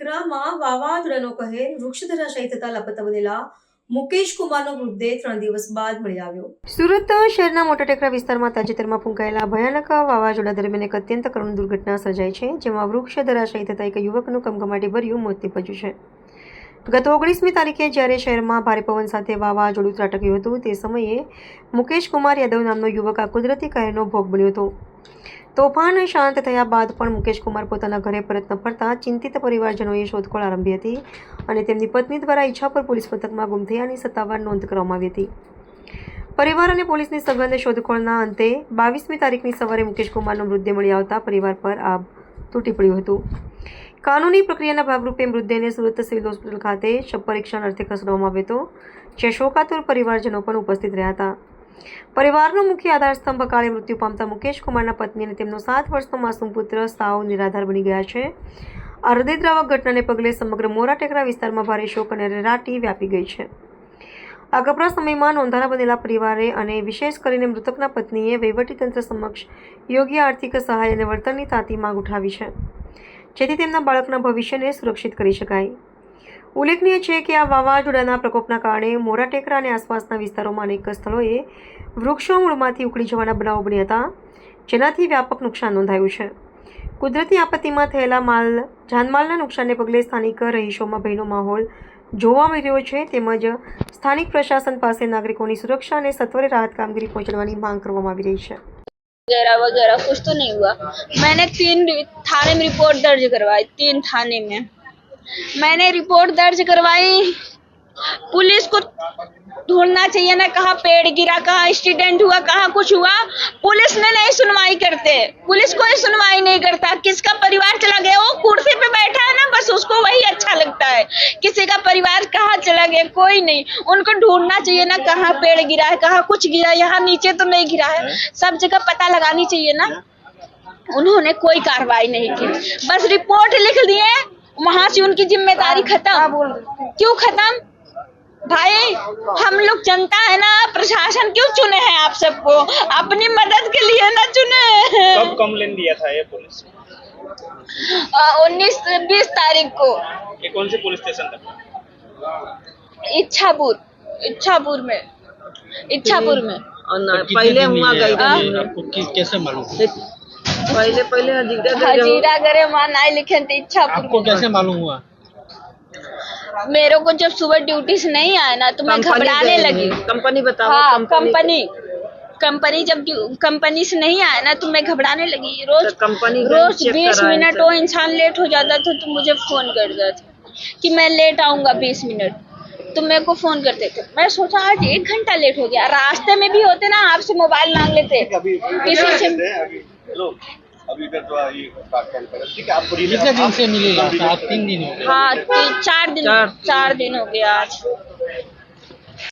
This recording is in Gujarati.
ટેકરામાં વાવાઝોડાનો કહેર, વૃક્ષ ધરાશાયી થતા લાપતા બનેલા મુકેશ કુમારનો મૃતદેહ 3 દિવસ બાદ મળી આવ્યો। સુરત શહેરના મોટા ટેકરા વિસ્તારમાં તાજેતરમાં ફૂંકાયેલા ભયાનક વાવાઝોડા દરમિયાન એક અત્યંત કરુણ દુર્ઘટના સર્જાઈ છે, જેમાં વૃક્ષ ધરાશાયી થતા એક યુવકનું કમકમાટીભર્યું મોત નીપજ્યું છે। ગત 19મી તારીખે જ્યારે શહેરમાં ભારે પવન સાથે વાવાઝોડું ત્રાટક્યું હતું, તે સમયે મુકેશ કુમાર યાદવ નામનો યુવક આ કુદરતી કહેરનો ભોગ બન્યો હતો। તોફાન શાંત થયા બાદ પણ મુકેશ કુમાર પોતાના ઘરે પરત ન ફરતા ચિંતિત પરિવારજનોએ શોધખોળ આરંભી હતી અને તેમની પત્ની દ્વારા ઈચ્છાપુર પોલીસ મથકમાં ગુમ થયાની સત્તાવાર નોંધ કરવામાં આવી હતી। પરિવાર અને પોલીસની સઘન શોધખોળના અંતે 22મી તારીખની સવારે મુકેશ કુમારનો મૃતદેહ મળી આવતા પરિવાર પર આભ તૂટી પડ્યું હતું। કાનૂની પ્રક્રિયાના ભાગરૂપે મૃતદેહને સુરત સિવિલ હોસ્પિટલ ખાતે શબ પરીક્ષણ અર્થે ખસેડવામાં આવ્યો હતો, જે શોકાતુર પરિવારજનો પણ ઉપસ્થિત રહ્યા હતા। પરિવારનો મુખ્ય આધારસ્તંભ અકાળે મૃત્યુ પામતા મુકેશ કુમારના પત્ની અને તેમનો 7 વર્ષનો માસૂમ પુત્ર સાવ નિરાધાર બની ગયા છે। આ હૃદયદ્રાવક ઘટનાને પગલે સમગ્ર મોરા ટેકરા વિસ્તારમાં ભારે શોક અને રેરાટી વ્યાપી ગઈ છે। આ કપરા સમયમાં નોંધારા બનેલા પરિવારે અને વિશેષ કરીને મૃતકના પત્નીએ વહીવટીતંત્ર સમક્ષ યોગ્ય આર્થિક સહાય અને વળતરની તાતી માંગ ઉઠાવી છે, જેથી તેમના બાળકના ભવિષ્યને સુરક્ષિત કરી શકાય। ઉલ્લેખનીય છે કે આ વાવાઝોડાના પ્રકોપના કારણે મોરા ટેકરા અને આસપાસના વિસ્તારોમાં અનેક સ્થળોએ વૃક્ષો મૂળમાંથી ઉખડી જવાના બનાવો બન્યા હતા, જેનાથી વ્યાપક નુકસાન નોંધાયું છે। કુદરતી આપત્તિમાં થયેલા જાનમાલના નુકસાનને પગલે સ્થાનિક રહીશોમાં ભયનો માહોલ જોવા મળી રહ્યો છે, તેમજ સ્થાનિક પ્રશાસન પાસે નાગરિકોની સુરક્ષા અને સત્વરે રાહત કામગીરી પહોંચાડવાની માંગ કરવામાં આવી રહી છે। वगैरह वगैरह कुछ तो नहीं हुआ। मैंने 3 थाने में रिपोर्ट दर्ज करवाई, 3 थाने में मैंने रिपोर्ट दर्ज करवाई। पुलिस को ढूंढना चाहिए ना, कहाँ पेड़ गिरा, कहाँ एक्सीडेंट हुआ, कहाँ कुछ हुआ। पुलिस ने नहीं सुनवाई करते, पुलिस कोई सुनवाई नहीं करता। किसका परिवार चला गया, वो कुर्सी पे बैठा है ना, बस उसको वही अच्छा लगता है। किसी का परिवार कहाँ चला गया, कोई नहीं। उनको ढूंढना चाहिए ना, कहाँ पेड़ गिरा है, कहाँ कुछ गिरा है। यहाँ नीचे तो नहीं गिरा है, सब जगह पता लगानी चाहिए ना। उन्होंने कोई कार्रवाई नहीं की, बस रिपोर्ट लिख दिए, वहां से उनकी जिम्मेदारी खत्म। क्यों खत्म भाई? हम लोग जनता है ना, प्रशासन क्यों चुने हैं आप सबको? अपनी मदद के लिए ना चुने। कब कंप्लेन दिया था ये पुलिस? 19-20 तारीख को। ये कौन से पुलिस स्टेशन तक? इच्छापुर में। और पहले हुआ गई आपको कैसे मालूम? पहले हजीरा करे वहाँ नहीं लिखे थे इच्छापुर। आपको कैसे मालूम हुआ? मेरे को जब सुबह ड्यूटी से नहीं आया ना, तो मैं घबराने लगी। कंपनी बताओ। हाँ, कंपनी जब कंपनी से नहीं आया ना, तो मैं घबराने लगी। रोज 20 मिनट वो इंसान लेट हो जाता था तो मुझे फोन कर देता था कि मैं लेट आऊंगा 20 मिनट, तो मेरे को फोन करते थे। मैं सोचा आज 1 घंटा लेट हो गया। रास्ते में भी होते ना, आपसे मोबाइल मांग लेते किसी से। अभी इधर तो ये ठीक है। आप कितने दिन से मिले? 3 दिन हो गए। हाँ, 4 दिन हो गया आज।